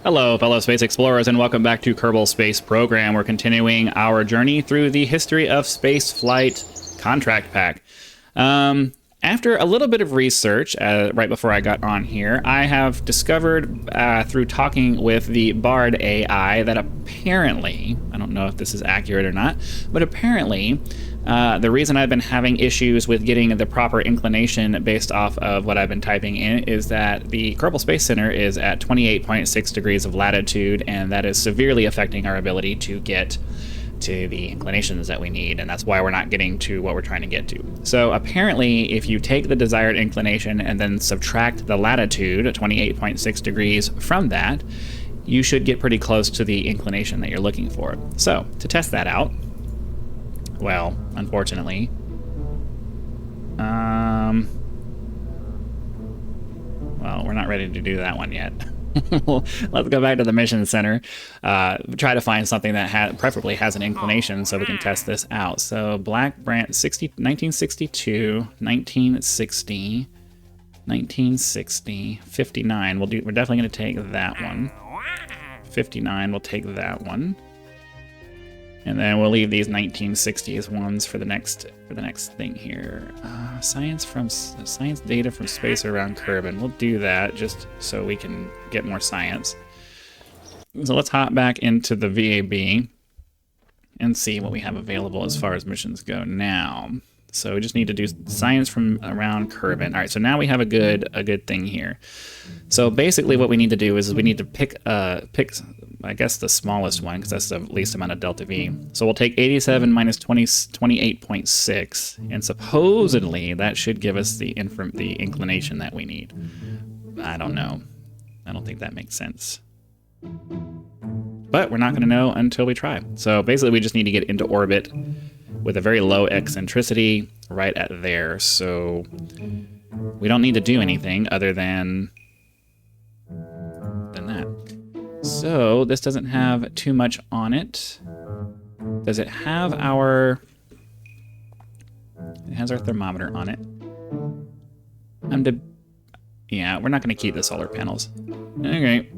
Hello, fellow space explorers, and welcome back to Kerbal Space Program. We're continuing our journey through the history of space flight contract pack. After a little bit of research, right before I got on here, I have discovered through talking with the Bard AI that apparently, I don't know if this is accurate or not, but apparently the reason I've been having issues with getting the proper inclination based off of what I've been typing in is that the Kerbal Space Center is at 28.6 degrees of latitude, and that is severely affecting our ability to get to the inclinations that we need, and that's why we're not getting to what we're trying to get to. So apparently, if you take the desired inclination and then subtract the latitude, 28.6 degrees, from that, you should get pretty close to the inclination that you're looking for. So, to test that out, well, unfortunately, well, we're not ready to do that one yet. Let's go back to the mission center. Try to find something that preferably has an inclination so we can test this out. So Black Brant 1962, 1960, 1960, 59. We're definitely going to take that one. 59, we'll take that one. And then we'll leave these 1960s ones for the next thing here. Science data from space around Kerbal. We'll do that just so we can get more science. So let's hop back into the VAB and see what we have available as far as missions go now. So we just need to do science from around Kerbal. All right, so now we have a good thing here. So basically what we need to do is we need to pick I guess the smallest one, because that's the least amount of delta V. So we'll take 87 minus 28.6, and supposedly that should give us the inclination that we need. I don't know. I don't think that makes sense. But we're not going to know until we try. So basically we just need to get into orbit with a very low eccentricity right at there. So we don't need to do anything other than that. So this doesn't have too much on it. Does it have our... It has our thermometer on it. Yeah, we're not going to keep the solar panels. Okay.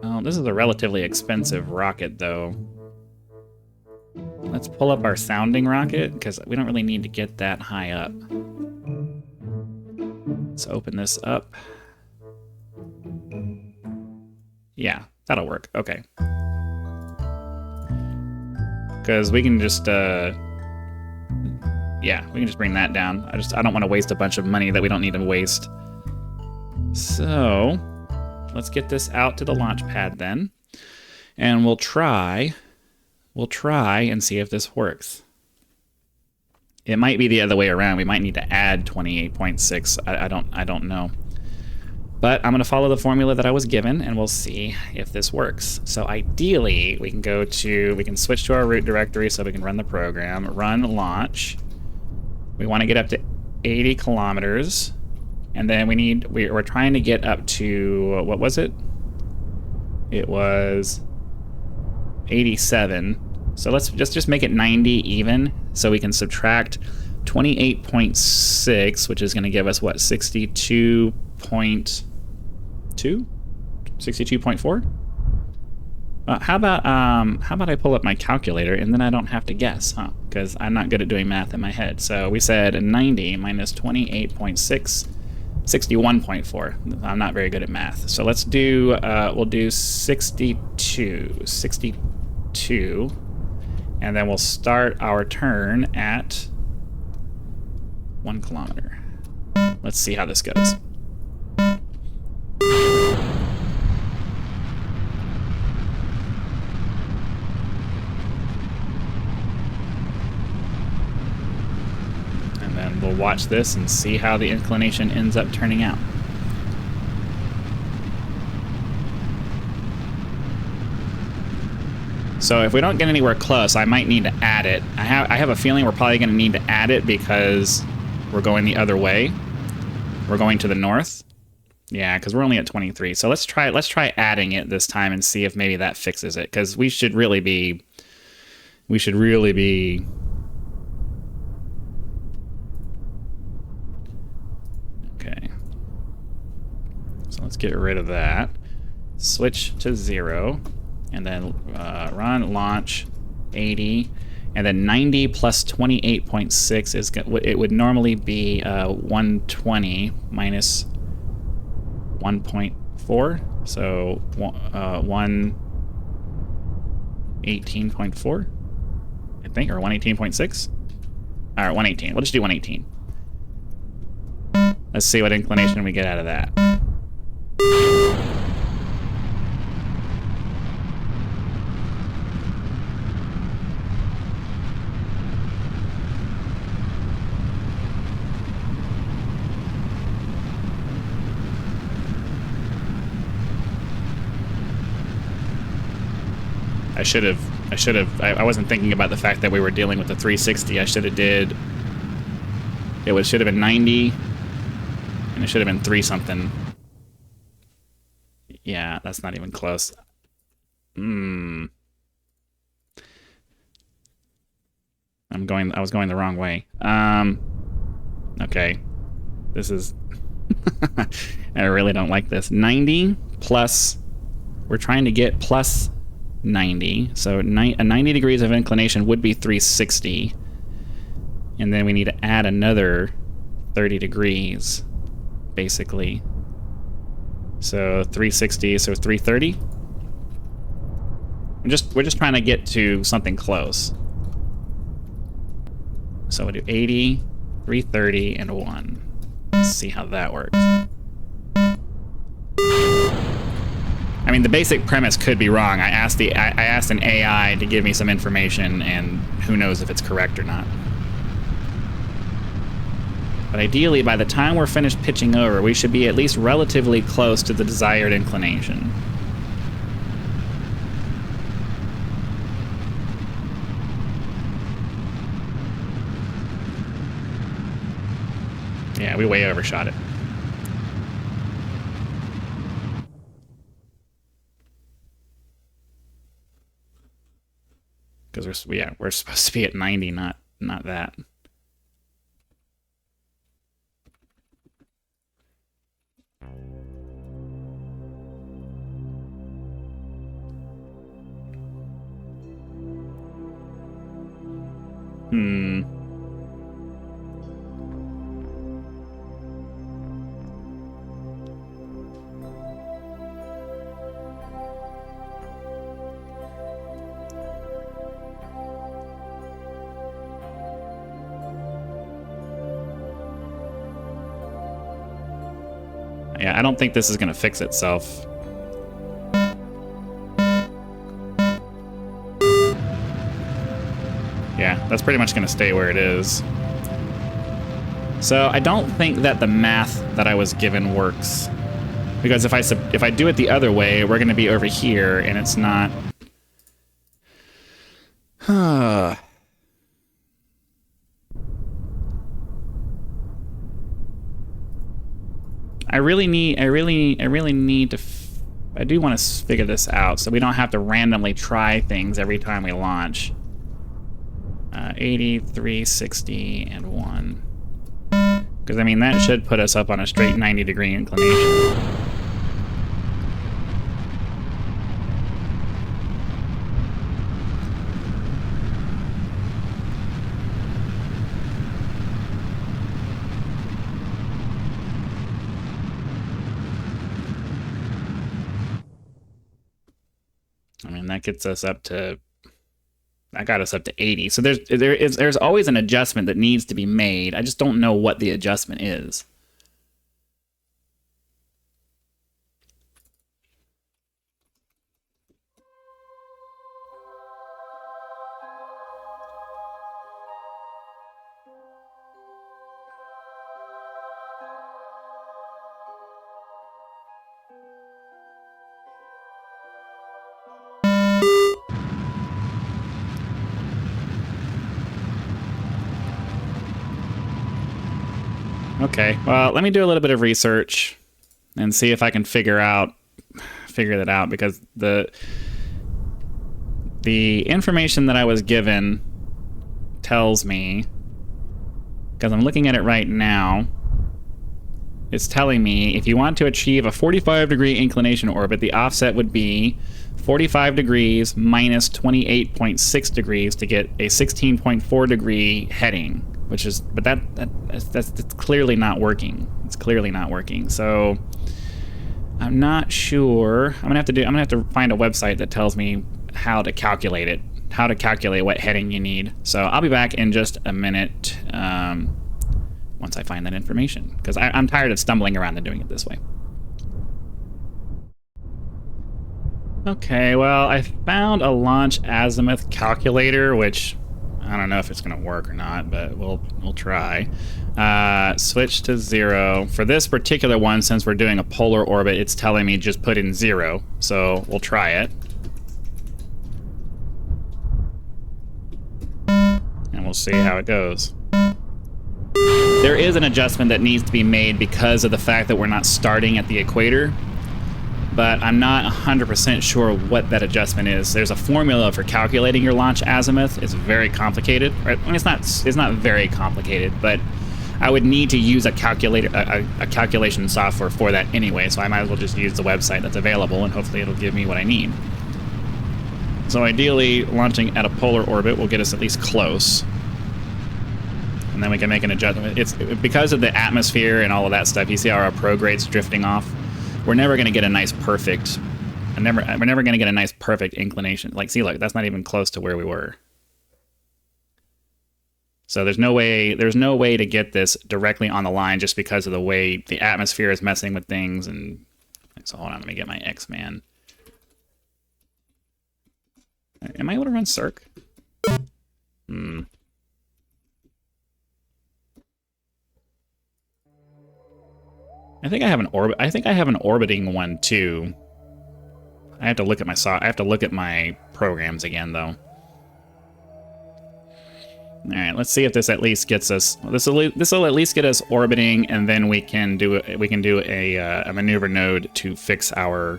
Oh, this is a relatively expensive rocket, though. Let's pull up our sounding rocket, because we don't really need to get that high up. Let's open this up. Yeah, that'll work. Okay. Because we can just, yeah, we can just bring that down. I don't want to waste a bunch of money that we don't need to waste. So, let's get this out to the launch pad then. And we'll try and see if this works. It might be the other way around. We might need to add 28.6. I don't know. But I'm going to follow the formula that I was given, and we'll see if this works. So ideally, we can switch to our root directory so we can run the program. Run launch. We want to get up to 80 kilometers. And then we're trying to get up to, what was it? It was 87. So let's just make it 90 even, so we can subtract 28.6, which is going to give us, what, 62.2? 62.4? How about I pull up my calculator and then I don't have to guess, huh? Because I'm not good at doing math in my head. So we said 90 minus 28.6, 61.4. I'm not very good at math. So let's do, we'll do 62, and then we'll start our turn at 1 kilometer. Let's see how this goes. And then we'll watch this and see how the inclination ends up turning out. So if we don't get anywhere close, I might need to add it. I have a feeling we're probably going to need to add it because we're going the other way. We're going to the north. Yeah, because we're only at 23. So let's try adding it this time and see if maybe that fixes it. Because we should really be Okay. So let's get rid of that. Switch to 0. And then run, launch, 80. And then 90 plus 28.6 is, it would normally be 120 minus 1.4. So 118.4, I think, or 118.6. All right, 118. We'll just do 118. Let's see what inclination we get out of that. I wasn't thinking about the fact that we were dealing with the 360. I should have did, should have been 90, and it should have been 3 something. Yeah, that's not even close. I was going the wrong way. Okay. This is, I really don't like this. 90 plus, we're trying to get plus 90. So 90 degrees of inclination would be 360. And then we need to add another 30 degrees, basically. So 360, so 330. We're just trying to get to something close. So we'll do 80, 330, and 1. Let's see how that works. I mean, the basic premise could be wrong. I asked an AI to give me some information, and who knows if it's correct or not. But ideally, by the time we're finished pitching over, we should be at least relatively close to the desired inclination. Yeah, we way overshot it. Because we're supposed to be at 90, not that. Yeah, I don't think this is going to fix itself. Yeah, that's pretty much going to stay where it is. So I don't think that the math that I was given works. Because if I do it the other way, we're going to be over here, and it's not... I really need to... I do want to figure this out, so we don't have to randomly try things every time we launch. 80, 360, and 1. Because, I mean, that should put us up on a straight 90-degree inclination. I mean, that gets us up to... That got us up to 80. So there's always an adjustment that needs to be made. I just don't know what the adjustment is. Okay, well, let me do a little bit of research and see if I can figure that out, because the information that I was given tells me, because I'm looking at it right now, it's telling me if you want to achieve a 45-degree inclination orbit, the offset would be 45 degrees minus 28.6 degrees to get a 16.4 degree heading, which is, but that's clearly not working. It's clearly not working. So I'm not sure. I'm gonna have to find a website that tells me how to calculate it, how to calculate what heading you need. So I'll be back in just a minute once I find that information, because I'm tired of stumbling around and doing it this way. Okay, well, I found a launch azimuth calculator, which I don't know if it's going to work or not, but we'll try. Switch to 0. For this particular one, since we're doing a polar orbit, it's telling me just put in 0. So we'll try it. And we'll see how it goes. There is an adjustment that needs to be made because of the fact that we're not starting at the equator, but I'm not 100% sure what that adjustment is. There's a formula for calculating your launch azimuth. It's very complicated. Right? I mean, it's not very complicated, but I would need to use a calculator, a calculation software for that anyway, so I might as well just use the website that's available, and hopefully it'll give me what I need. So ideally, launching at a polar orbit will get us at least close. And then we can make an adjustment. It's because of the atmosphere and all of that stuff. You see how our prograde's drifting off? We're never going to get a nice perfect. We're never going to get a nice perfect inclination. Like, see, look, that's not even close to where we were. So there's no way to get this directly on the line just because of the way the atmosphere is messing with things. And so hold on, let me get my X-Man. Am I able to run circ? I think I have an orbit. I think I have an orbiting one too. I have to look at my programs again though. All right, let's see if this at least gets us. This will at least get us orbiting, and then we can do a maneuver node to fix our.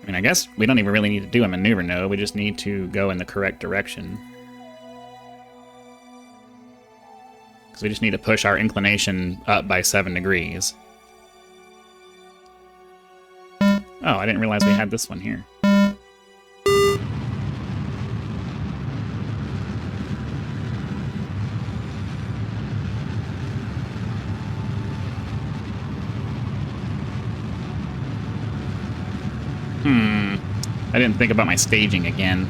I mean, I guess we don't even really need to do a maneuver node. We just need to go in the correct direction. We just need to push our inclination up by 7 degrees. Oh, I didn't realize we had this one here. I didn't think about my staging again.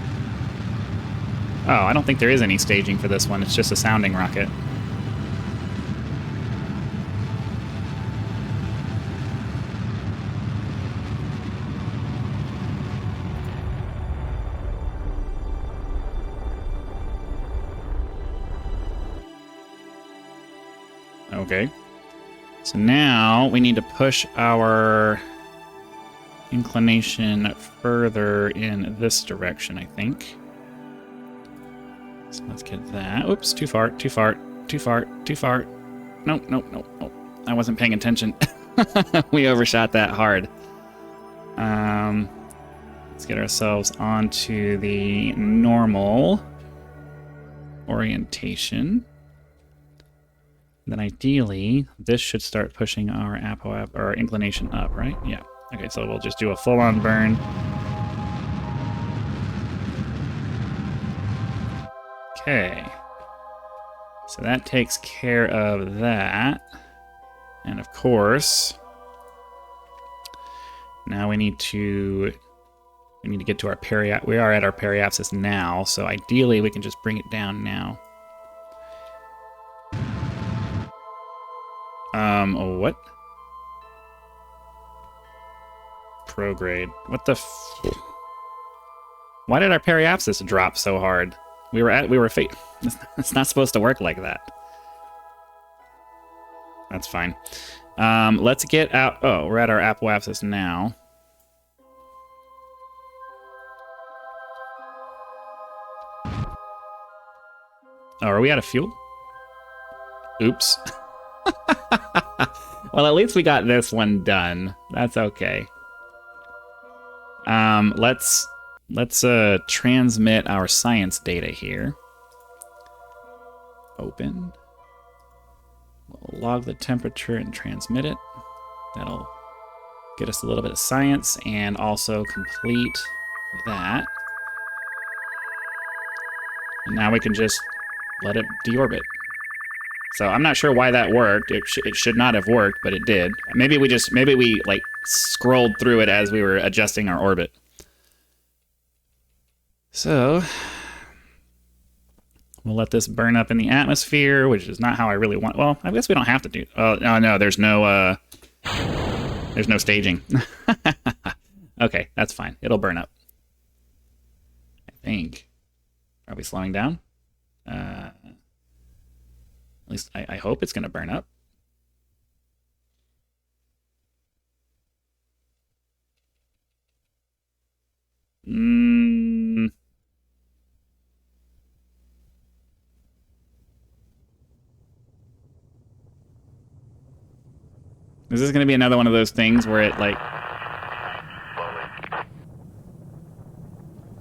Oh, I don't think there is any staging for this one. It's just a sounding rocket. Okay. So now we need to push our inclination further in this direction, I think. So let's get that. Oops, too far, too far, too far, too far. Nope, nope, nope, nope. I wasn't paying attention. We overshot that hard. Let's get ourselves onto the normal orientation. Then ideally, this should start pushing our our inclination up, right? Yeah. Okay, so we'll just do a full-on burn. Okay. So that takes care of that. And of course, now we need to get to our periapsis. We are at our periapsis now, so ideally we can just bring it down now. What? Prograde. What the Why did our periapsis drop so hard? It's not supposed to work like that. That's fine. Let's get out. Oh, we're at our apoapsis now. Oh, are we out of fuel? Oops. Well, at least we got this one done. That's okay. Let's transmit our science data here. Open. We'll log the temperature and transmit it. That'll get us a little bit of science and also complete that. And now we can just let it deorbit. So I'm not sure why that worked. It should not have worked, but it did. Maybe we like scrolled through it as we were adjusting our orbit. So we'll let this burn up in the atmosphere, which is not how I really want. Well, I guess we don't have to do. Oh no, there's no staging. Okay, that's fine. It'll burn up. I think. Are we slowing down? At least I hope it's going to burn up. Is this going to be another one of those things where it, like...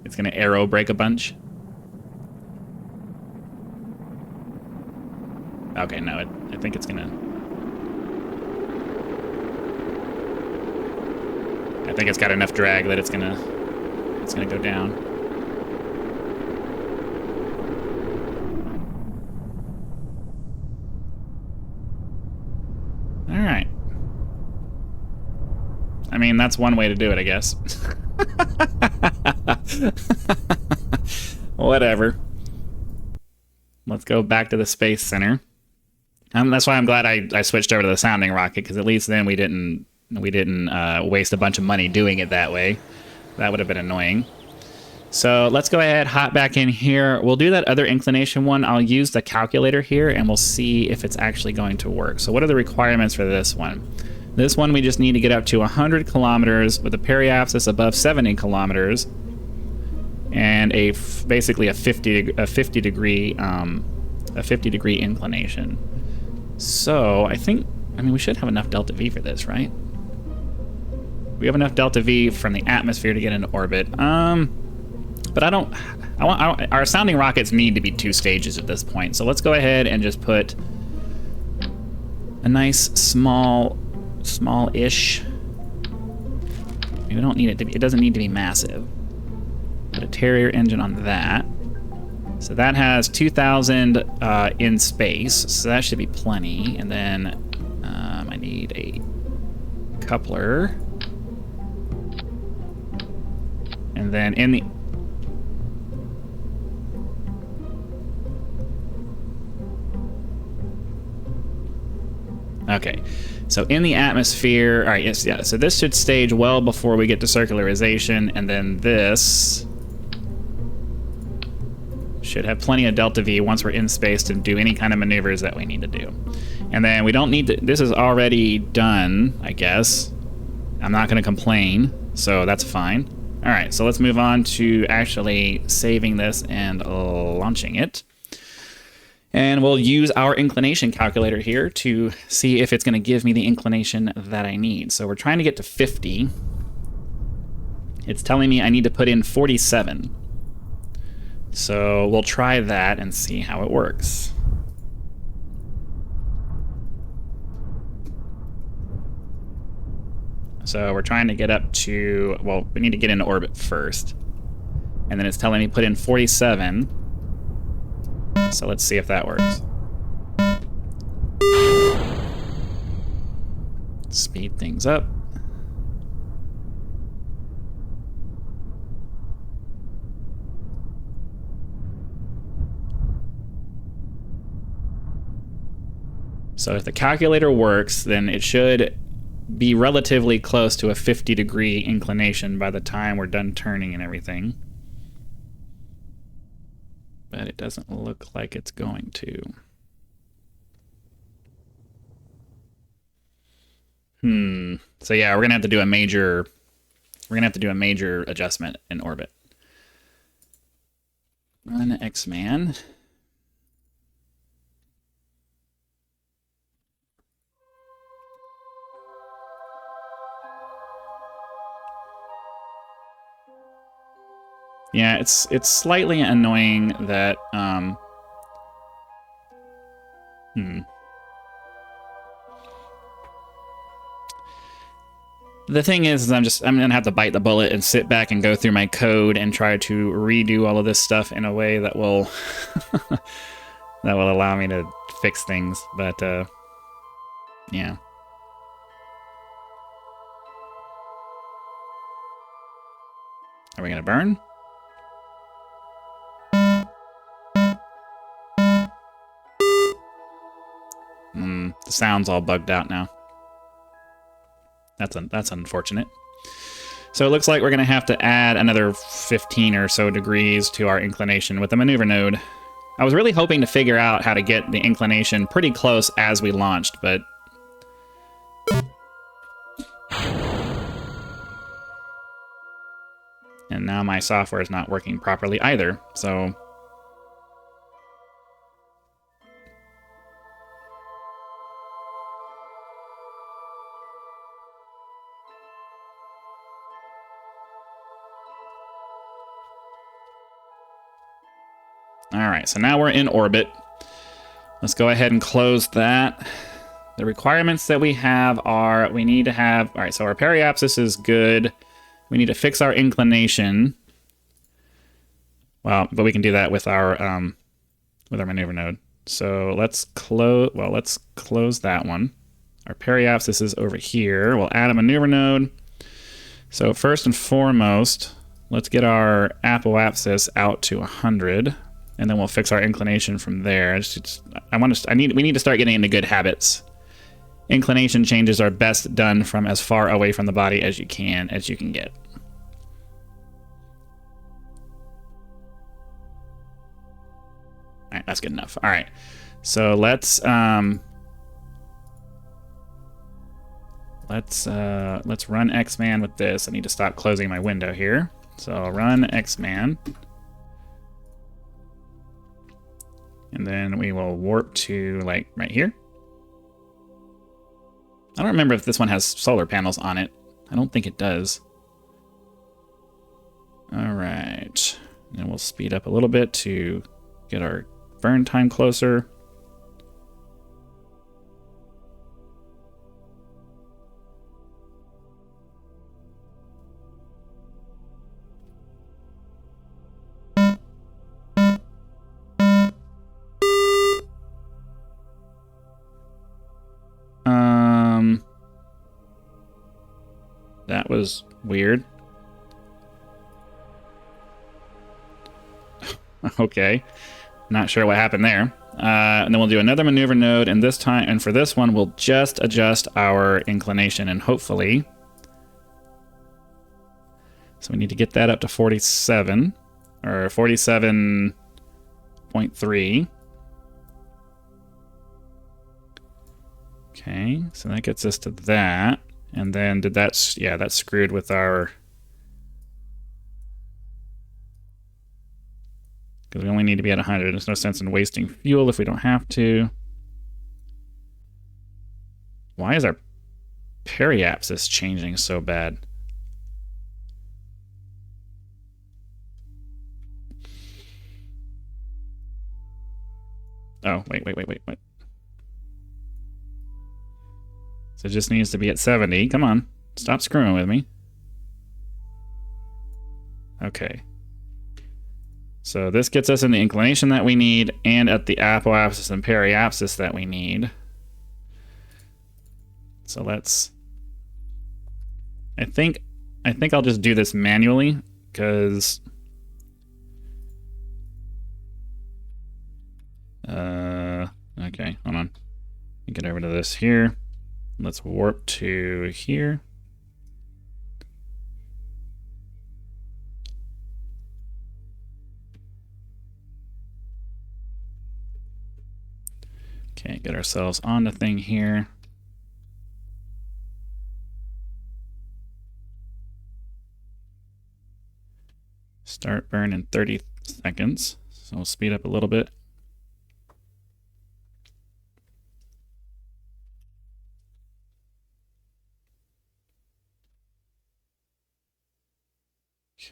It's going to arrow break a bunch? Okay, no, I think it's going to... I think it's got enough drag that it's going to go down. All right. I mean, that's one way to do it, I guess. Whatever. Let's go back to the Space Center. That's why I'm glad I switched over to the sounding rocket, because at least then we didn't waste a bunch of money doing it that way. That would have been annoying. So let's go ahead, hop back in here. We'll do that other inclination one. I'll use the calculator here, and we'll see if it's actually going to work. So what are the requirements for this one? This one, we just need to get up to 100 kilometers with a periapsis above 70 kilometers, and basically a 50 degree inclination. So I mean, we should have enough delta V for this, right? We have enough delta V from the atmosphere to get into orbit. But our sounding rockets need to be 2 stages at this point. So let's go ahead and just put a nice small-ish. We don't need it to be, it doesn't need to be massive. Put a Terrier engine on that. So that has 2,000 in space, so that should be plenty. And then I need a coupler. And then in the... Okay, so in the atmosphere, all right, yes, yeah, so this should stage well before we get to circularization, and then this should have plenty of delta V once we're in space to do any kind of maneuvers that we need to do. And then we don't need to, this is already done, I guess. I'm not gonna complain, so that's fine. All right, so let's move on to actually saving this and launching it. And we'll use our inclination calculator here to see if it's going to give me the inclination that I need. So we're trying to get to 50. It's telling me I need to put in 47. So we'll try that and see how it works. So we're trying to get up to, well, we need to get into orbit first. And then it's telling me put in 47. So let's see if that works. Speed things up. So if the calculator works, then it should be relatively close to a 50-degree inclination by the time we're done turning and everything. But it doesn't look like it's going to. So yeah, we're gonna have to do a major adjustment in orbit. Run X-Man. Yeah, it's slightly annoying that The thing is I'm gonna have to bite the bullet and sit back and go through my code and try to redo all of this stuff in a way that will that will allow me to fix things. But yeah. Are we gonna burn? The sound's all bugged out now. That's unfortunate. So it looks like we're going to have to add another 15 or so degrees to our inclination with the maneuver node. I was really hoping to figure out how to get the inclination pretty close as we launched, but... And now my software is not working properly either, so... Alright, so now we're in orbit. Let's go ahead and close that. The requirements that we have are, we need to have... Alright, so our periapsis is good. We need to fix our inclination. Well, but we can do that with our maneuver node. So let's close... Well, let's close that one. Our periapsis is over here. We'll add a maneuver node. So first and foremost, let's get our apoapsis out to 100. And then we'll fix our inclination from there. We need to start getting into good habits. Inclination changes are best done from as far away from the body as you can get. All right, that's good enough. All right, so let's run X-Man with this. I need to stop closing my window here. So I'll run X-Man. And then we will warp to, like, right here. I don't remember if this one has solar panels on it. I don't think it does. All right. And we'll speed up a little bit to get our burn time closer. That was weird. Okay. Not sure what happened there. And then we'll do another maneuver node, and this time, and for this one, we'll just adjust our inclination, and hopefully... So we need to get that up to 47, or 47.3. Okay, so that gets us to that. And then that's screwed with our... Because we only need to be at 100. There's no sense in wasting fuel if we don't have to. Why is our periapsis changing so bad? Oh, wait. So it just needs to be at 70. Come on. Stop screwing with me. Okay. So this gets us in the inclination that we need and at the apoapsis and periapsis that we need. So let's... I think I'll just do this manually because... Okay, hold on. Get over to this here. Let's warp to here. Okay, get ourselves on the thing here. Start burn in 30 seconds. So we'll speed up a little bit.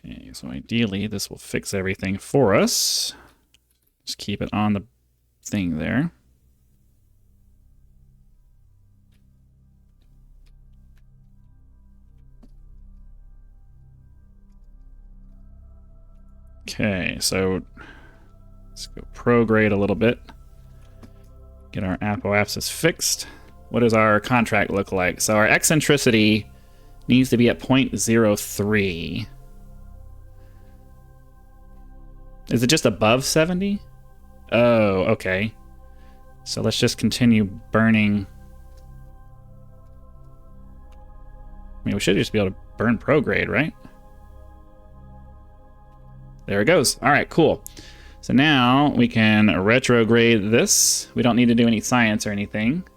Okay, so ideally this will fix everything for us. Just keep it on the thing there. Okay, so let's go prograde a little bit. Get our apoapsis fixed. What does our contract look like? So our eccentricity needs to be at 0.03. Is it just above 70? Oh, okay. So let's just continue burning. I mean, we should just be able to burn prograde, right? There it goes. All right, cool. So now we can retrograde this. We don't need to do any science or anything.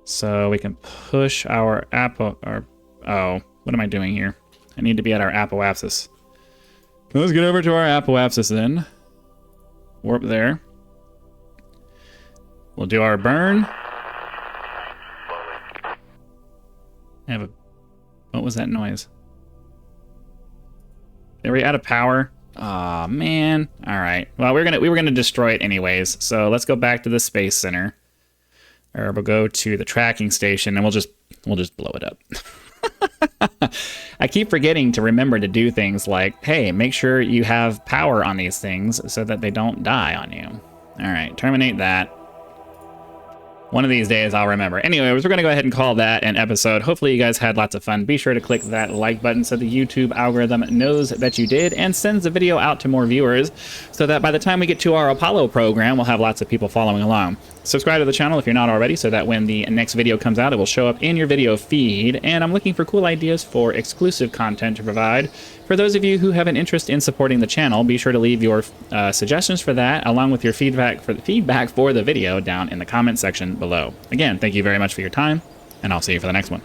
So we can push our oh, what am I doing here? I need to be at our apoapsis. Let's get over to our apoapsis then. Warp there. We'll do our burn. What was that noise? Are we out of power? Aw, man. All right. Well, we were gonna destroy it anyways. So let's go back to the space center, or we'll go to the tracking station, and we'll just blow it up. I keep forgetting to remember to do things like, hey, make sure you have power on these things so that they don't die on you. All right, terminate that. One of these days I'll remember. Anyways, we're going to go ahead and call that an episode. Hopefully you guys had lots of fun. Be sure to click that like button so the YouTube algorithm knows that you did and sends the video out to more viewers so that by the time we get to our Apollo program, we'll have lots of people following along. Subscribe to the channel if you're not already so that when the next video comes out, it will show up in your video feed. And I'm looking for cool ideas for exclusive content to provide. For those of you who have an interest in supporting the channel, be sure to leave your suggestions for that, along with your feedback for the video down in the comment section below. Again, thank you very much for your time, and I'll see you for the next one.